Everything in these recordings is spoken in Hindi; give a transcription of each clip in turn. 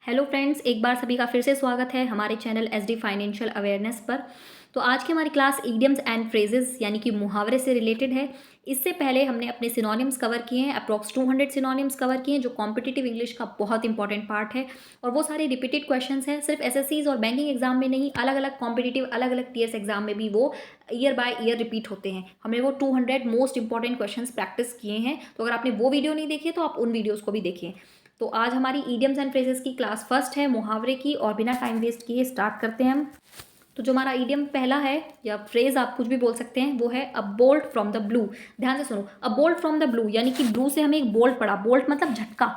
हेलो फ्रेंड्स, एक बार सभी का फिर से स्वागत है हमारे चैनल एसडी फाइनेंशियल अवेयरनेस पर। तो आज की हमारी क्लास इडियम्स एंड फ्रेजेस यानी कि मुहावरे से रिलेटेड है। इससे पहले हमने अपने सिनोनिम्स कवर किए हैं, अप्रॉक्स 200 सिनोनिम्स कवर किए हैं जो कॉम्पिटिटिव इंग्लिश का बहुत इंपॉर्टेंट पार्ट है। और वो सारे रिपीटेड क्वेश्चंस हैं, सिर्फ एसएससीज और बैंकिंग एग्जाम में नहीं, अलग अलग कॉम्पिटिटिव अलग अलग टीएस एग्जाम में भी वो ईयर बाय ईयर रिपीट होते हैं। हमने वो 200 मोस्ट इंपॉर्टेंट क्वेश्चंस प्रैक्टिस किए हैं। तो अगर आपने वो वीडियो नहीं देखी है तो आप उन वीडियोज़ को भी देखिए। तो आज हमारी ईडियम्स एंड फ्रेजेस की क्लास फर्स्ट है, मुहावरे की, और बिना टाइम वेस्ट किए स्टार्ट करते हैं हम। तो जो हमारा ईडियम पहला है या फ्रेज आप कुछ भी बोल सकते हैं, वो है अ बोल्ट फ्रॉम द ब्लू। ध्यान से सुनो, अ बोल्ट फ्रॉम द ब्लू यानी कि ब्लू से हमें एक बोल्ट पड़ा। बोल्ट मतलब झटका,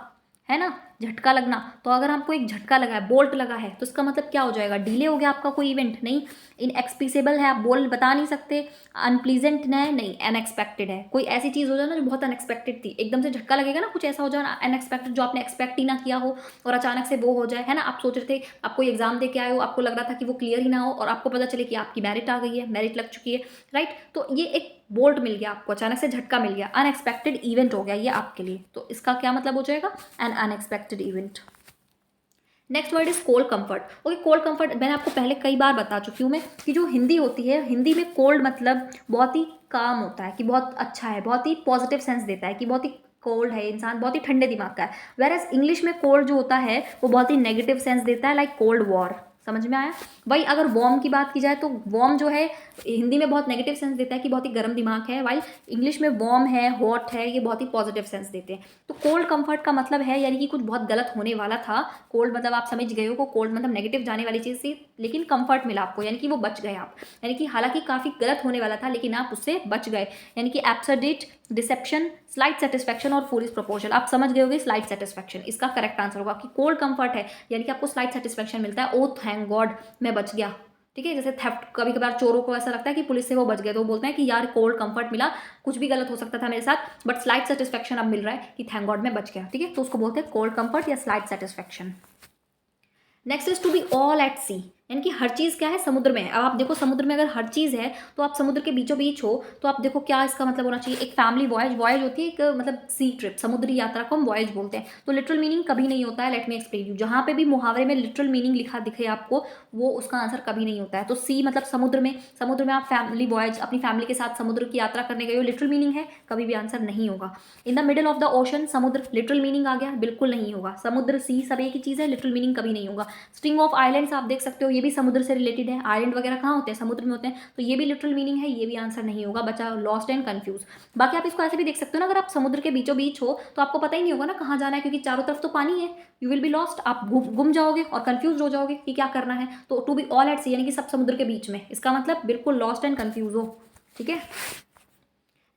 है ना, झटका लगना। तो अगर हमको एक झटका लगा है, बोल्ट लगा है, तो इसका मतलब क्या हो जाएगा? डिले हो गया आपका कोई इवेंट? नहीं। इनएक्सप्लिसिबल है, आप बोल बता नहीं सकते। अनप्लीजेंट है? नहीं। अनएक्सपेक्टेड है, कोई ऐसी चीज़ हो जाए ना जो बहुत अनएक्सपेक्टेड थी, एकदम से झटका लगेगा ना, कुछ ऐसा हो जाए अनएक्सपेक्टेड जो आपने एक्सपेक्ट ही ना किया हो और अचानक से वो हो जाए, है ना। आप सोच रहे थे, आप कोई एग्जाम दे के आए हो, आपको लग रहा था कि वो क्लियर ही ना हो और आपको पता चले कि आपकी मेरिट आ गई है, मेरिट लग चुकी है, राइट। तो ये एक बोल्ट मिल गया आपको, अचानक से झटका मिल गया, अनएक्सपेक्टेड इवेंट हो गया ये आपके लिए। तो इसका क्या मतलब हो जाएगा? N unexpected event. Next word is cold comfort. Okay, cold comfort मैंने आपको पहले कई बार बता चुकी हूँ मैं कि जो हिंदी होती है, हिंदी में कोल्ड मतलब बहुत ही काम होता है, कि बहुत अच्छा है, बहुत ही पॉजिटिव सेंस देता है, कि बहुत ही कोल्ड है इंसान, बहुत ही ठंडे दिमाग का है। वेर एज इंग्लिश में कोल्ड जो होता है वो बहुत ही नेगेटिव सेंस देता है, लाइक कोल्ड वॉर। समझ में आया? वही अगर वॉर्म की बात की जाए तो वॉर्म जो है हिंदी में बहुत नेगेटिव सेंस देता है कि बहुत ही गर्म दिमाग है, वाइल इंग्लिश में वॉर्म है, हॉट है, ये बहुत ही पॉजिटिव सेंस देते हैं। तो कोल्ड कंफर्ट का मतलब है यानी कि कुछ बहुत गलत होने वाला था। कोल्ड मतलब आप समझ गए हो को, कोल्ड मतलब नेगेटिव जाने वाली चीज़ थी, लेकिन कंफर्ट मिला आपको, यानी कि वो बच गए आप। यानी कि हालांकि काफ़ी गलत होने वाला था लेकिन आप उससे बच गए। यानी कि एब्सर्डेट, डिसेप्शन, स्लाइट सेटिस्फैक्शन और फूलिश प्रपोजल। आप समझ गए होगे स्लाइट सेटिस्फैक्शन इसका करेक्ट आंसर होगा, कि कोल्ड कंफर्ट है यानी कि आपको स्लाइट सेटिस्फैक्शन मिलता है, ओ थैंक गॉड मैं बच गया। ठीक है, जैसे थेफ्ट, कभी कभार चोरों को ऐसा लगता है कि पुलिस से वो बच गए तो वो बोलते हैं कि यार कोल्ड कंफर्ट मिला, कुछ भी गलत हो सकता था मेरे साथ बट स्लाइट सेटिस्फैक्शन अब मिल रहा है कि थैंक गॉड मैं बच गया। ठीक है, तो उसको बोलते हैं कोल्ड कंफर्ट या slight satisfaction. Next is to be all at sea, यानी कि हर चीज़ क्या है? समुद्र में है। अब आप देखो, समुद्र में अगर हर चीज़ है तो आप समुद्र के बीचों बीच हो, तो आप देखो क्या इसका मतलब होना चाहिए? एक फैमिली वॉयज, वॉयज होती है एक मतलब सी ट्रिप, समुद्री यात्रा को हम वॉयज बोलते हैं। तो लिटरल मीनिंग कभी नहीं होता है, लेट मी एक्सप्लेन यू। जहाँ पे भी मुहावरे में लिटरल मीनिंग लिखा दिखे आपको, वो उसका आंसर कभी नहीं होता है। तो सी मतलब समुद्र में, समुद्र में आप फैमिली वॉयज, अपनी फैमिली के साथ समुद्र की यात्रा करने गए हो, लिटरल मीनिंग है, कभी भी आंसर नहीं होगा। In the middle of the ocean, समुद्र, लिटरल मीनिंग आ गया, बिल्कुल नहीं होगा। समुद्र सी सब एक ही चीज़ है, लिटरल मीनिंग कभी नहीं होगा। स्ट्रिंग ऑफ आइलैंड्स आप देख सकते हो, ये भी समुद्र से रिलेटेड है। आइलैंड वगैरह कहाँ होते हैं? समुद्र में होते हैं, तो ये भी लिटरल मीनिंग है, ये भी आंसर नहीं होगा, बचा लॉस्ट एंड कंफ्यूज। बाकी आप इसको ऐसे भी देख सकते हो ना, अगर आप समुद्र के बीचों बीच हो तो आपको पता ही नहीं होगा ना कहाँ जाना है, क्योंकि चारों तरफ तो पानी है। यू विल बी लॉस्ट, आप गुम जाओगे और कंफ्यूज हो जाओगे कि क्या करना है। तो to be all at sea यानी कि सब समुद्र के बीच में, इसका मतलब बिल्कुल लॉस्ट एंड कंफ्यूज हो। ठीक है,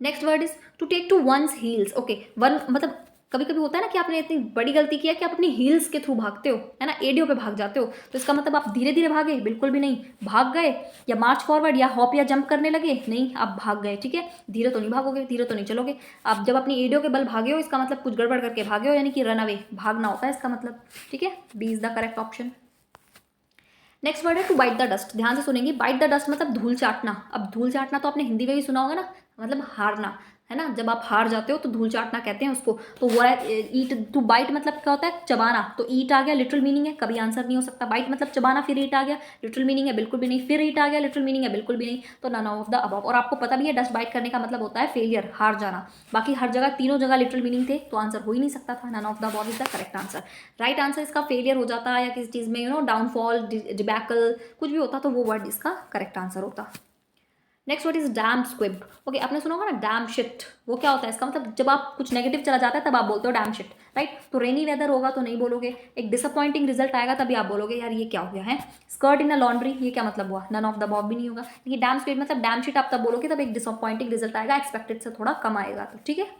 next word is to take to one's heels. Okay, one मतलब कभी कभी होता है ना कि आपने इतनी बड़ी गलती किया कि आप अपनी हील्स के थ्रू भागते हो, है ना, एडियो पे भाग जाते हो। तो इसका मतलब आप धीरे धीरे भागे? बिल्कुल भी नहीं। भाग गए या मार्च फॉरवर्ड या हॉप या जंप करने लगे? नहीं, आप भाग गए। ठीक है, धीरे तो नहीं भागोगे, धीरे तो नहीं चलोगे। आप जब अपनी एडियो के बल भागे हो, इसका मतलब कुछ गड़बड़ करके भागे हो, यानी कि रन अवे, भागना होता है इसका मतलब। ठीक है, B is the correct option. Next word है टू बाइट द डस्ट। ध्यान से सुनेंगे, बाइट द डस्ट मतलब धूल चाटना। अब धूल चाटना तो आपने हिंदी में भी सुना होगा ना, मतलब हारना, है ना। जब आप हार जाते हो तो धूल चाटना कहते हैं उसको। तो वो है ईट, टू बाइट मतलब क्या होता है? चबाना। तो ईट आ गया, लिटरल मीनिंग है, कभी आंसर नहीं हो सकता। बाइट मतलब चबाना, फिर ईट आ गया, लिटरल मीनिंग है, बिल्कुल भी नहीं। फिर ईट आ गया, लिटरल मीनिंग है, बिल्कुल भी नहीं। तो नन ऑफ द अबव। और आपको पता भी है डस्ट बाइट करने का मतलब होता है फेलियर, हार जाना। बाकी हर जगह, तीनों जगह लिटरल मीनिंग थे, तो आंसर हो ही नहीं सकता था। None of the above is the correct answer. Right answer इसका फेलियर हो जाता या किसी चीज़ में डाउनफॉल, डिबैकल, कुछ भी होता तो वो वर्ड इसका करेक्ट आंसर होता। Next word is damn squib. Okay, आपने सुना होगा ना डैम शिट, वो क्या होता है? इसका मतलब जब आप कुछ नेगेटिव चला जाता है तब आप बोलते हो डैम शिट, राइट। तो रेनी वेदर होगा तो नहीं बोलोगे, एक डिसअपॉइंटिंग रिजल्ट आएगा तभी आप बोलोगे यार ये क्या हो गया है। स्कर्ट इन अ लॉन्ड्री, ये क्या मतलब हुआ? नन ऑफ द अबव भी नहीं होगा। लेकिन डैम स्क्विब मतलब डैम शिट आप तब बोलोगे तब एक डिसअपॉइंटिंग रिजल्ट आएगा, एक्सपेक्टेड से थोड़ा कम आएगा। तो ठीक है,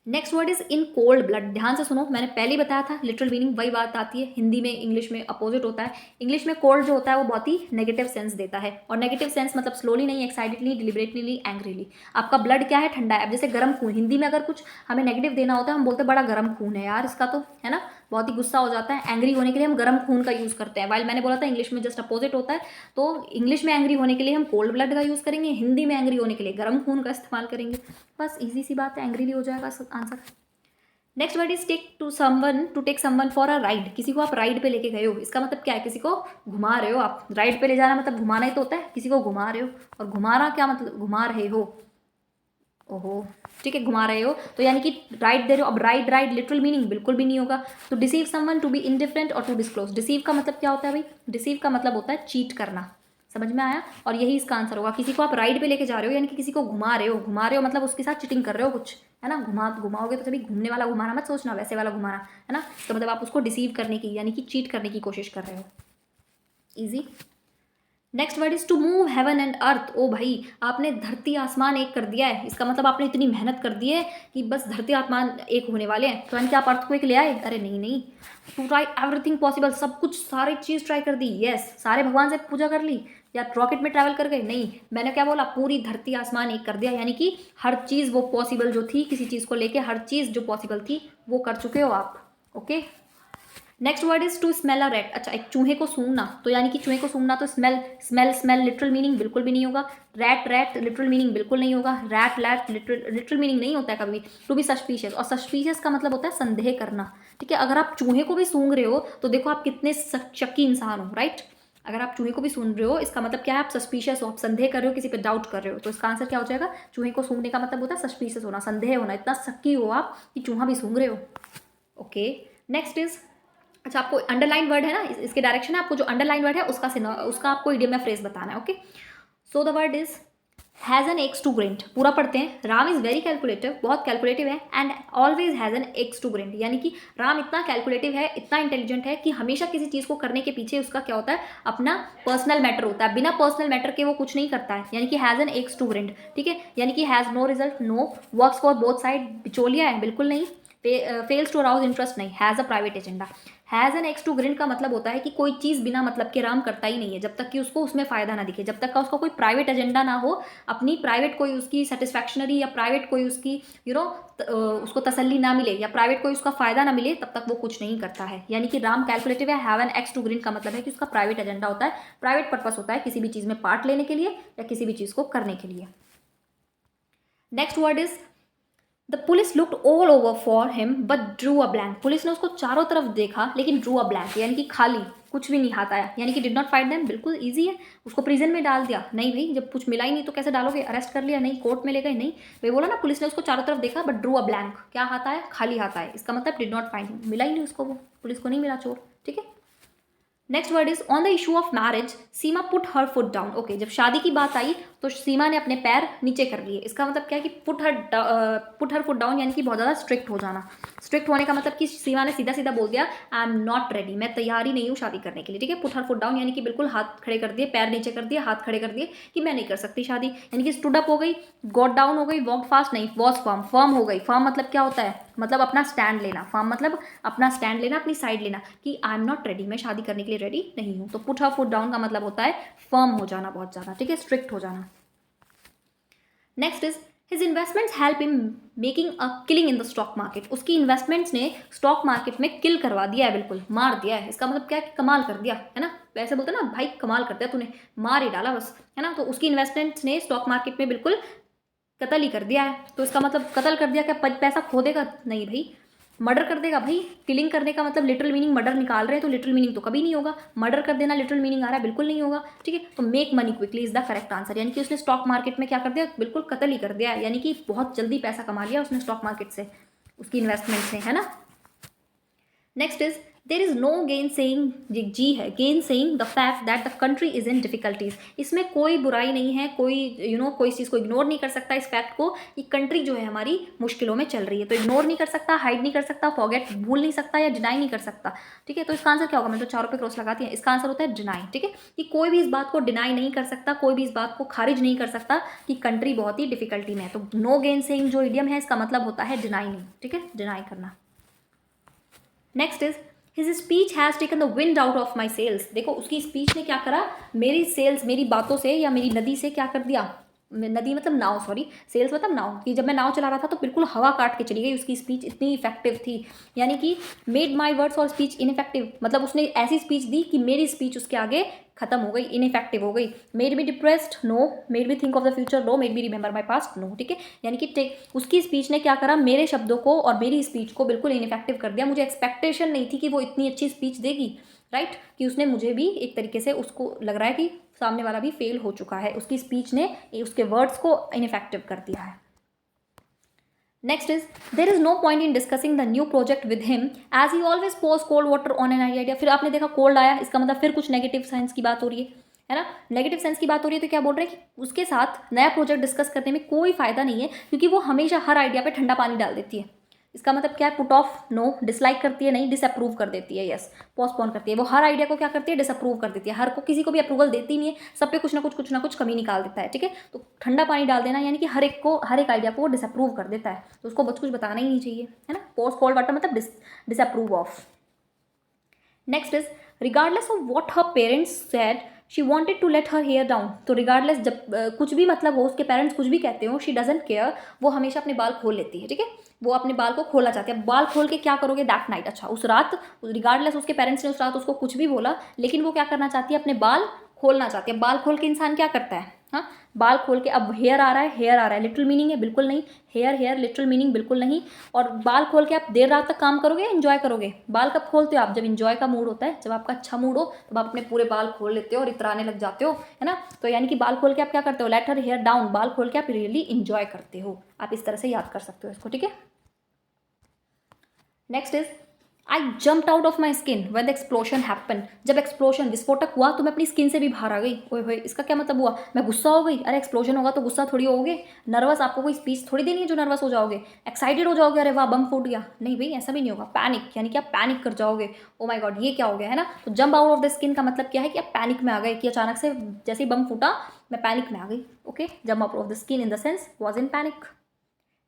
next word is in cold blood. ध्यान से सुनो, मैंने पहले ही बताया था लिटरल मीनिंग वही बात आती है, हिंदी में इंग्लिश में अपोजिट होता है। इंग्लिश में कोल्ड जो होता है वो बहुत ही नेगेटिव सेंस देता है, और नेगेटिव सेंस मतलब स्लोली नहीं, एक्साइटेडली, डिलिबरेटली, एंग्रीली। आपका ब्लड क्या है? ठंडा है। अब जैसे गर्म खून, हिंदी में अगर कुछ हमें नेगेटिव देना होता है हम बोलते हैं बड़ा गर्म खून है यार इसका, तो है ना, बहुत ही गुस्सा हो जाता है। एंग्री होने के लिए हम गर्म खून का यूज़ करते हैं, वाइल मैंने बोला था इंग्लिश में जस्ट अपोजिट होता है। तो इंग्लिश में एंग्री होने के लिए हम कोल्ड ब्लड का यूज़ करेंगे, हिंदी में एंग्री होने के लिए गर्म खून का इस्तेमाल करेंगे। बस इजी सी बात है, एंग्रीली हो जाएगा answer. Next word is take to take someone for a ride. किसी को आप राइड पे लेके गए हो, इसका मतलब क्या है, किसी को घुमा रहे हो आप। राइड पे ले जाना मतलब घुमाना ही तो होता है, किसी को घुमा रहे हो। और घुमाना क्या मतलब, घुमा रहे हो, ओहो ठीक है, घुमा रहे हो तो यानी कि राइड दे रहे हो। अब राइड लिटरल मीनिंग बिल्कुल भी नहीं होगा। तो deceive someone, to be indifferent और टू डिस्क्लोज। डिसीव का मतलब क्या होता है भाई, डिसीव का मतलब होता है चीट करना। समझ में आया। और यही इसका आंसर होगा। किसी को आप राइड पे लेके जा रहे हो यानी कि किसी को घुमा रहे हो मतलब उसके साथ चीटिंग कर रहे हो कुछ, है ना। घुमाओगे तो तभी, घूमने वाला घुमाना मत सोचना, वैसे वाला घुमाना, है ना। तो मतलब आप उसको डिसीव करने की यानी कि चीट करने की कोशिश कर रहे हो। Easy. Next word is to move heaven and earth. ओ भाई, आपने धरती आसमान एक कर दिया है, इसका मतलब आपने इतनी मेहनत कर दी है कि बस धरती आसमान एक होने वाले हैं। तो यानी कि आप अर्थ को एक ले आए, अरे नहीं, टू ट्राई एवरीथिंग पॉसिबल, सब कुछ सारी चीज़ ट्राई कर दी। यस, सारे भगवान से पूजा कर ली या रॉकेट में ट्रैवल कर गए, नहीं, मैंने क्या बोला, पूरी धरती आसमान एक कर दिया। यानी कि हर चीज़ वो पॉसिबल जो थी, किसी चीज़ को लेके हर चीज़ जो पॉसिबल थी वो कर चुके हो आप। Okay. Next word is to smell a rat. अच्छा, एक चूहे को सूंघना, तो यानी कि चूहे को सूंघना तो स्मेल लिटरल मीनिंग बिल्कुल भी नहीं होगा। रैट लिटरल मीनिंग बिल्कुल नहीं होगा। रैट लिटरल मीनिंग नहीं होता है कभी। टू बी सस्पिशियस, और सस्पिशियस का मतलब होता है संदेह करना। ठीक है, अगर आप चूहे को भी सूंघ रहे हो तो देखो आप कितने शक्की इंसान हो, राइट। अगर आप चूहे को भी सूंघ रहे हो इसका मतलब क्या है, आप सस्पिशियस हो, आप संदेह कर रहे हो, किसी पे डाउट कर रहे हो। तो इसका आंसर क्या हो जाएगा, चूहे को सूंघने का मतलब होता है सस्पिशियस होना, संदेह होना, इतना शक्की हो आप कि चूहा भी सूंघ रहे हो। ओके। नेक्स्ट इज, अच्छा आपको अंडरलाइन वर्ड है ना, इसके डायरेक्शन है, आपको जो अंडरलाइन वर्ड है उसका आपको इडियम या फ्रेज बताना है। Okay. So the word is has an axe to grind. पूरा पढ़ते हैं। राम इज़ वेरी कैलकुलेटिव, बहुत कैलकुलेटिव है, and always has an axe to grind. यानी कि राम इतना कैलकुलेटिव है, इतना इंटेलिजेंट है कि हमेशा किसी चीज़ को करने के पीछे उसका क्या होता है, अपना पर्सनल मैटर होता है। बिना पर्सनल मैटर के वो कुछ नहीं करता है। यानी कि has an axe to grind, ठीक है। यानी कि has no result, no. Works for both side, बिचौलिया है, बिल्कुल नहीं। फेल्स टू अराउज इंटरेस्ट, नहीं। Has a private agenda. Has an axe to grind का मतलब होता है कि कोई चीज़ बिना मतलब के राम करता ही नहीं है, जब तक कि उसको उसमें फ़ायदा ना दिखे, जब तक का उसका कोई प्राइवेट एजेंडा ना हो, अपनी प्राइवेट कोई उसकी सेटिस्फैक्शनरी या प्राइवेट कोई उसकी उसको तसल्ली ना मिले या प्राइवेट कोई उसका फ़ायदा ना मिले, तब तक वो कुछ नहीं करता है। यानी कि राम कैलकुलेटिव है। Have an axe to grind का मतलब है कि उसका प्राइवेट एजेंडा होता है, प्राइवेट पर्पस होता है किसी भी चीज़ में पार्ट लेने के लिए या किसी भी चीज़ को करने के लिए। Next word is the police looked all over for him but drew a blank. Police ने उसको चारों तरफ देखा लेकिन ड्रू अ ब्लैंक, यानी कि खाली, कुछ भी नहीं हाथ आया। यानी कि डिड नॉट फाइंड देम, बिल्कुल ईजी है। उसको प्रिजन में डाल दिया, नहीं भाई, जब कुछ मिला ही नहीं तो कैसे डालोगे। अरेस्ट कर लिया, नहीं। कोर्ट में ले गए, नहीं। भाई बोला ना, पुलिस ने उसको चारों तरफ देखा बट ड्रू अ ब्लैंक, क्या हाथ आया, खाली हाथ आया। इसका मतलब डिड नॉट फाइंड, मिला ही नहीं उसको, वो पुलिस को नहीं मिला चोर, ठीक है। Next word is on the issue of marriage Seema put her foot down. Okay, जब शादी की बात आई तो सीमा ने अपने पैर नीचे कर लिए। इसका मतलब क्या है कि पुट हर फुट डाउन, यानी कि बहुत ज़्यादा स्ट्रिक्ट हो जाना। स्ट्रिक्ट होने का मतलब कि सीमा ने सीधा सीधा बोल दिया, आई एम नॉट रेडी, मैं तैयार ही नहीं हूँ शादी करने के लिए, ठीक है। पुट हर फुट डाउन यानी कि बिल्कुल हाथ खड़े कर दिए, पैर नीचे कर दिए, हाथ खड़े कर दिए कि मैं नहीं कर सकती शादी। यानी कि स्टूड अप हो गई, गॉट डाउन हो गई, वॉक फास्ट नहीं, वॉज फर्म, फर्म हो गई। फर्म मतलब क्या होता है, मतलब अपना स्टैंड लेना। फर्म मतलब अपना स्टैंड लेना, अपनी साइड लेना कि आई एम नॉट रेडी, मैं शादी करने के लिए रेडी नहीं हूँ। तो पुट हर फुट डाउन का मतलब होता है फर्म हो जाना बहुत ज़्यादा, ठीक है, स्ट्रिक्ट हो जाना। Next is his investments help in making a killing in the stock market. उसकी इन्वेस्टमेंट्स ने स्टॉक मार्केट में किल करवा दिया है, बिल्कुल मार दिया है। इसका मतलब क्या है कि कमाल कर दिया, है ना। वैसे बोलते हैं ना, भाई कमाल कर दिया तूने, मार ही डाला बस, है ना। तो उसकी इन्वेस्टमेंट्स ने स्टॉक मार्केट में बिल्कुल कत्ल ही कर दिया है। तो इसका मतलब कत्ल कर दिया, क्या पैसा खो देगा, नहीं भाई, मर्डर कर देगा भाई। किलिंग करने का मतलब लिटरल मीनिंग मर्डर निकाल रहे हैं तो लिटरल मीनिंग तो कभी नहीं होगा। मर्डर कर देना लिटरल मीनिंग आ रहा है, बिल्कुल नहीं होगा, ठीक है। तो make money quickly is the correct answer. यानी कि उसने स्टॉक मार्केट में क्या कर दिया, बिल्कुल कत्ल ही कर दिया है। यानी कि बहुत जल्दी पैसा कमा लिया उसने स्टॉक मार्केट से, उसकी इन्वेस्टमेंट से, है ना। Next is there is no gainsaying, जी है, gainsaying the fact that the country is in difficulties. इसमें कोई बुराई नहीं है, कोई कोई चीज़ को इग्नोर नहीं कर सकता इस फैक्ट को कि कंट्री जो है हमारी मुश्किलों में चल रही है। तो इग्नोर नहीं कर सकता, हाइड नहीं कर सकता, फॉरगेट भूल नहीं सकता या डिनाई नहीं कर सकता, ठीक है। तो इसका आंसर क्या होगा, मैं तो चारों पे क्रॉस लगाती है, इसका आंसर होता है डिनाई, ठीक है। कि कोई भी इस बात को डिनाई नहीं कर सकता, कोई भी इस बात को खारिज नहीं कर सकता कि कंट्री बहुत ही डिफिकल्टी में है। तो नो गेन सेइंग जो इडियम है इसका मतलब होता है डिनाई नहीं, ठीक है, डिनाई करना। Next is his speech has taken the wind out of my sails. देखो उसकी स्पीच ने क्या करा, मेरी सेल्स, मेरी बातों से या मेरी नदी से क्या कर दिया, नदी मतलब नाव, सॉरी, सेल्स मतलब नाव, कि जब मैं नाव चला रहा था तो बिल्कुल हवा काट के चली गई, उसकी स्पीच इतनी इफेक्टिव थी। यानी कि मेड माई वर्ड्स और स्पीच इनइफेक्टिव, मतलब उसने ऐसी स्पीच दी कि मेरी स्पीच उसके आगे खत्म हो गई, इनइफेक्टिव हो गई। Made me depressed, no. Made me think of the future, no. Made me remember my past, no. ठीक है, यानी कि उसकी स्पीच ने क्या करा, मेरे शब्दों को और मेरी स्पीच को बिल्कुल इनइफेक्टिव कर दिया। मुझे एक्सपेक्टेशन नहीं थी कि वो इतनी अच्छी स्पीच देगी, राइट, कि उसने मुझे भी एक तरीके से, उसको लग रहा है कि सामने वाला भी फेल हो चुका है, उसकी स्पीच ने उसके वर्ड्स को इनइफेक्टिव कर दिया है। Next is there is no point in discussing the new project with him as he always pours cold water on an idea. फिर आपने देखा कोल्ड आया, इसका मतलब फिर कुछ नेगेटिव सेंस की बात हो रही है ना, नेगेटिव सेंस की बात हो रही है। तो क्या बोल रहे हैं कि उसके साथ नया प्रोजेक्ट डिस्कस करने में कोई फायदा नहीं है, क्योंकि वो हमेशा हर आइडिया पे ठंडा पानी डाल देती है। इसका मतलब क्या है, पुट ऑफ, नो। डिसलाइक करती है, नहीं। डिसअप्रूव कर देती है, यस। पोस्टपोन करती है। वो हर आइडिया को क्या करती है, डिसअप्रूव कर देती है। हर को, किसी को भी अप्रूवल देती नहीं है, सब पे कुछ ना कुछ कमी निकाल देता है। ठीक है, तो ठंडा पानी डाल देना यानी कि हर एक आइडिया को वो डिसअप्रूव कर देता है, तो उसको कुछ बताना ही नहीं चाहिए, है ना। पोस्ट कोल्ड वाटर मतलब disapprove of. Next is regardless of what her parents said she wanted to let her hair down. तो रिगार्डलेस, जब कुछ भी मतलब हो, उसके पेरेंट्स कुछ भी कहते हो, शी डजंट केयर, वो हमेशा अपने बाल खोल लेती है। ठीक है, वो अपने बाल को खोलना चाहती है। बाल खोल के क्या करोगे दैट नाइट, अच्छा उस रात, रिगार्डलेस उसके पेरेंट्स ने उस रात उसको कुछ भी बोला, लेकिन वो क्या करना चाहती है, अपने बाल खोलना चाहती है। बाल खोल के इंसान क्या करता है, हाँ, बाल खोल के, अब हेयर आ रहा है, हेयर आ रहा है, लिटरल मीनिंग है, बिल्कुल नहीं। हेयर लिटरल मीनिंग बिल्कुल नहीं। और बाल खोल के आप देर रात तक काम करोगे, एंजॉय करोगे। बाल कब खोलते हो आप, जब इंजॉय का मूड होता है, जब आपका अच्छा मूड हो, तब आप अपने पूरे बाल खोल लेते हो और इतराने लग जाते हो, है ना। तो यानी कि बाल खोल के आप क्या करते हो, लेट हर हेयर डाउन, बाल खोल के आप रियली इंजॉय करते हो। आप इस तरह से याद कर सकते हो इसको। ठीक है, next is I jumped out of my skin when the explosion happen. जब एक्सप्लोशन, विस्फोटक हुआ, तो मैं अपनी स्किन से भी बाहर आ गई। ओए होए, इसका क्या मतलब हुआ, मैं गुस्सा हो गई। अरे एक्सप्लोजन होगा तो गुस्सा थोड़ी होगे, नर्वस, आपको कोई स्पीच थोड़ी देनी है जो नर्वस हो जाओगे। एक्साइटेड हो जाओगे, अरे वाह बम फूट गया, नहीं भाई ऐसा भी नहीं होगा। पैनिक, यानी कि आप पैनिक कर जाओगे, ओ माय गॉड ये क्या हो गया, है ना। तो jump out of the skin का मतलब क्या है कि आप पैनिक में आ गए, कि अचानक से जैसे ही बम फूटा मैं पैनिक में आ गई। Okay, jump out of the skin in the sense was in panic.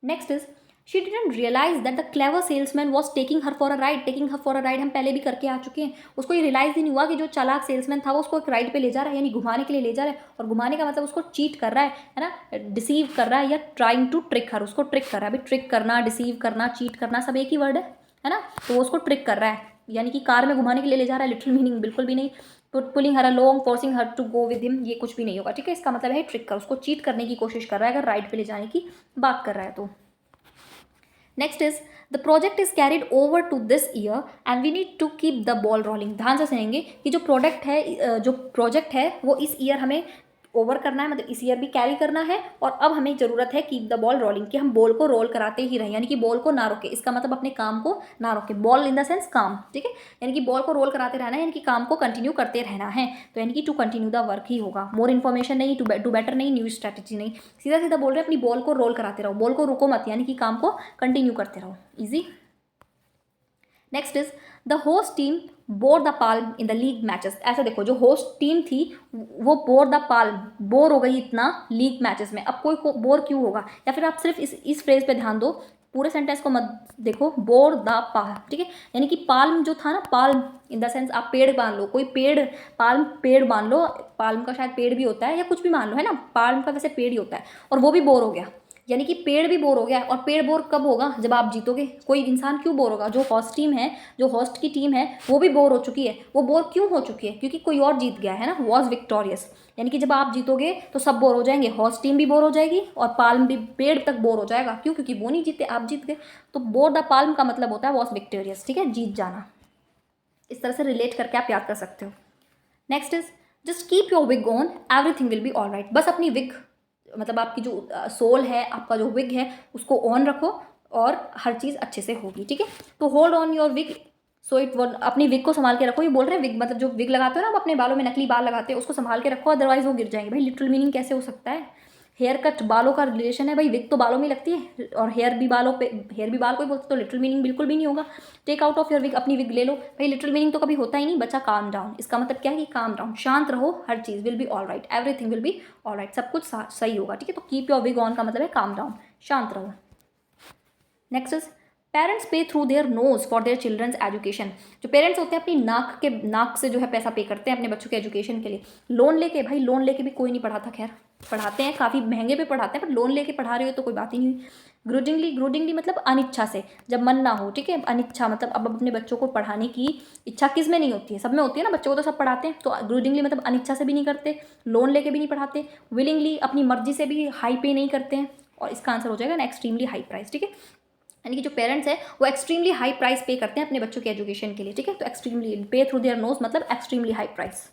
Next is she didn't realise that the clever salesman was taking her for a ride. Taking her for a ride हम पहले भी करके आ चुके हैं। उसको ये रियलाइज ही नहीं हुआ कि जो चालाक सेल्समैन था वो उसको एक राइड पे ले जा रहा है, यानी घुमाने के लिए ले जा रहा है। और घुमाने का मतलब उसको चीट कर रहा है ना, डिसीव कर रहा है, या ट्राइंग टू ट्रिक हर, उसको ट्रिक कर रहा है। अभी ट्रिक करना, डिसीव करना, चीट करना सब एक ही वर्ड है ना। तो वो उसको ट्रिक कर रहा है, यानी कि कार में घुमाने के लिए ले जा रहा है, लिटिल मीनिंग बिल्कुल भी नहीं। Pulling her along, forcing her to go with him, ये कुछ भी नहीं होगा। ठीक है, इसका मतलब है ट्रिक कर, उसको चीट करने की कोशिश कर रहा है, अगर राइड पे ले जाने की बात कर रहा है तो। Next is the project is carried over to this year and we need to keep the ball rolling. ध्यान से सुनेंगे कि जो प्रोजेक्ट है वो इस ईयर हमें ओवर करना है, मतलब इस ईयर भी कैरी करना है। और अब हमें ज़रूरत है कीप द बॉल रोलिंग, कि हम बॉल को रोल कराते ही रहें, यानी कि बॉल को ना रोके। इसका मतलब अपने काम को ना रोके, बॉल इन द सेंस काम। ठीक है, यानी कि बॉल को रोल कराते रहना है, यानी कि काम को कंटिन्यू करते रहना है। तो यानी कि टू कंटिन्यू द वर्क ही होगा, मोर इन्फॉर्मेशन नहीं, टू बेटर नहीं, न्यू स्ट्रैटेजी नहीं, सीधा सीधा बोल रहे हैं अपनी बॉल को रोल कराते रहो, बॉल को रुको मत, यानी कि काम को कंटिन्यू करते रहो। Easy. Next is the host team bore the palm in the league matches. ऐसा देखो, जो होस्ट टीम थी वो बोर द पाल्म, बोर हो गई इतना लीग मैचेस में। अब कोई बोर क्यों होगा, या फिर आप सिर्फ इस फ्रेज पे ध्यान दो, पूरे सेंटेंस को मत देखो। बोर द पाल्म, ठीक है, यानी कि पाल्म जो था ना, पाल्म इन द सेंस आप पेड़ मान लो, कोई पेड़, पाल्म पेड़ मान लो, पाल्म का शायद पेड़ भी होता है या कुछ भी मान लो, है ना, पाल्म का वैसे पेड़ ही होता है, और वो भी बोर हो गया, यानी कि पेड़ भी बोर हो गया। और पेड़ बोर कब होगा, जब आप जीतोगे। कोई इंसान क्यों बोर होगा, जो होस्ट टीम है, जो होस्ट की टीम है वो भी बोर हो चुकी है। वो बोर क्यों हो चुकी है, क्योंकि कोई और जीत गया है ना, वॉज विक्टोरियस। यानी कि जब आप जीतोगे तो सब बोर हो जाएंगे, होस्ट टीम भी बोर हो जाएगी और पाल्म भी, पेड़ तक बोर हो जाएगा। क्यों, क्योंकि वो नहीं जीते, आप जीत गए। तो बोर द पाल्म का मतलब होता है वॉज विक्टोरियस। ठीक है, जीत जाना। इस तरह से रिलेट करके आप याद कर सकते हो। Next is just keep your wig on, everything will be all right. बस अपनी विग, मतलब आपकी जो सोल है, आपका जो विग है, उसको ऑन रखो और हर चीज़ अच्छे से होगी। ठीक है, तो hold on your wig so it वो, अपनी विग को संभाल के रखो। ये बोल रहे हैं विग मतलब जो विग लगाते हो ना, आप अपने बालों में नकली बाल लगाते हो, उसको संभाल के रखो, अदरवाइज वो गिर जाएंगे। भाई लिटरल मीनिंग कैसे हो सकता है, हेयर कट बालों का रिलेशन है भाई, विग तो बालों में लगती है और हेयर भी बालों पे, हेयर भी बाल को ही बोलते, तो लिटरल मीनिंग बिल्कुल भी नहीं होगा। Take out of your wig, अपनी विग ले लो। भाई लिटरल मीनिंग तो कभी होता ही नहीं बच्चा, काम डाउन। इसका मतलब क्या है कि काम डाउन, शांत रहो, हर चीज़ will be all right, everything will be all right, सब कुछ सही होगा। ठीक है, तो कीप योर विग ऑन का मतलब है काम डाउन, शांत रहो। Next is parents pay through their nose for their children's education. जो पेरेंट्स होते हैं अपनी नाक से जो है पैसा पे करते हैं अपने बच्चों के एजुकेशन के लिए। लोन लेके, भाई लोन लेके भी कोई नहीं पढ़ाता, खैर पढ़ाते हैं, काफ़ी महंगे पे पढ़ाते हैं, पर लोन लेके पढ़ा रहे हो तो कोई बात ही नहीं। ग्रुडिंगली मतलब अनिच्छा से, जब मन ना हो, ठीक है। अनिच्छा मतलब अब अपने बच्चों को पढ़ाने की इच्छा किस में नहीं होती है, सब में होती है ना, बच्चों को तो सब पढ़ाते हैं। तो ग्रुडिंगली मतलब अनिच्छा से भी नहीं करते, लोन लेके भी नहीं पढ़ाते, विलिंगली अपनी मर्जी से भी हाई पे नहीं करते हैं। और इसका आंसर हो जाएगा ना एक्सट्रीमली हाई प्राइस, ठीक है। यानी कि जो पेरेंट्स हैं वो एक्सट्रीमली हाई प्राइस पे करते हैं अपने बच्चों के एजुकेशन के लिए, ठीक है। तो extremely pay through their nose मतलब extremely high price.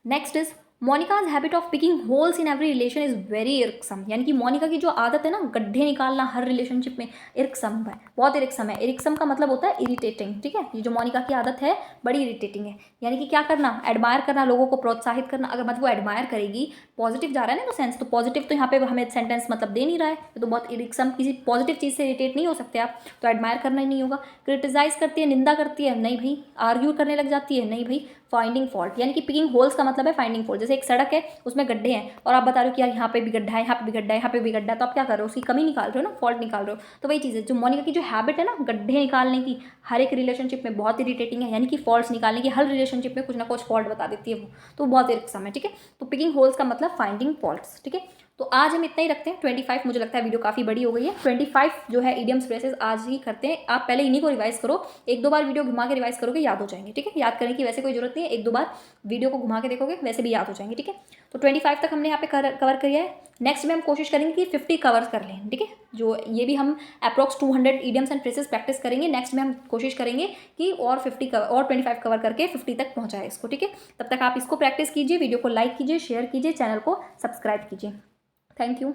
Next is Monica's habit of picking holes in every relation is very irksome. यानी कि मोनिका की जो आदत है ना गड्ढे निकालना हर रिलेशनशिप में, इरिक्सम है, बहुत इरिक्सम है। इरिक्सम का मतलब होता है इरिटेटिंग, ठीक है। ये जो मोनिका की आदत है बड़ी इरिटेटिंग है। यानी कि क्या करना, एडमायर करना, लोगों को प्रोत्साहित करना। अगर मतलब वो एडमायर करेगी, पॉजिटिव जा रहा है ना तो सेंस, तो पॉजिटिव तो यहाँ पे हमें सेंटेंस मतलब दे नहीं रहा है, तो बहुत इरिक्सम, किसी पॉजिटिव चीज़ से इरिटेट नहीं हो सकते आप, तो एडमायर करना ही नहीं होगा। क्रिटिसाइज करती है, निंदा करती है, नहीं भाई। आर्ग्यू करने लग जाती है, नहीं भाई। फाइंडिंग फॉल्ट, यानी कि पिकिंग होल्स का मतलब है फाइंडिंग फॉल्ट। जैसे एक सड़क है उसमें गड्ढे हैं और आप बता रहे हो कि यार यहाँ पे भी गड्ढा है, यहाँ पे भी गड्ढा है, यहाँ पे भी गड्ढा है, तो आप क्या कर रहे हो, उसकी कमी निकाल रहे हो ना, फॉल्ट निकाल रहे हो। तो वही चीज़ है, जो मोनिका की जो हैबिट है ना गड्ढे निकालने की हर एक रिलेशनशिप में, बहुत इरिटेटिंग है। यानी कि फॉल्ट्स निकालने की, हर रिलेशनशिप में कुछ ना कुछ फॉल्ट बता देती है वो, तो बहुत इरिक्सम है, ठीक है। तो पिकिंग होल्स का मतलब फाइंडिंग फॉल्ट्स, ठीक है। तो आज हम इतना ही रखते हैं। 25, मुझे लगता है वीडियो काफ़ी बड़ी हो गई है। 25 जो है इडियम्स फ्रेजेस आज ही करते हैं। आप पहले इन्हीं को रिवाइज करो, एक दो बार वीडियो घुमा के रिवाइज करोगे, याद हो जाएंगे, ठीक है। याद करने की वैसे कोई जरूरत नहीं है, एक दो बार वीडियो को घुमा के देखोगे वैसे भी याद हो जाएंगे, ठीक है। तो 25 तक हमने यहाँ पे कवर किया है। नेक्स्ट में हम कोशिश करेंगे कि 50 कवर कर लें, ठीक है। जो ये भी हम approx 200 idioms and phrases practice करेंगे। नेक्स्ट में हम कोशिश करेंगे कि और 50 कवर और 25 कवर करके 50 तक पहुँचाए इसको, ठीक है। तब तक आप इसको प्रैक्टिस कीजिए, वीडियो को लाइक कीजिए, शेयर कीजिए, चैनल को सब्सक्राइब कीजिए। Thank you.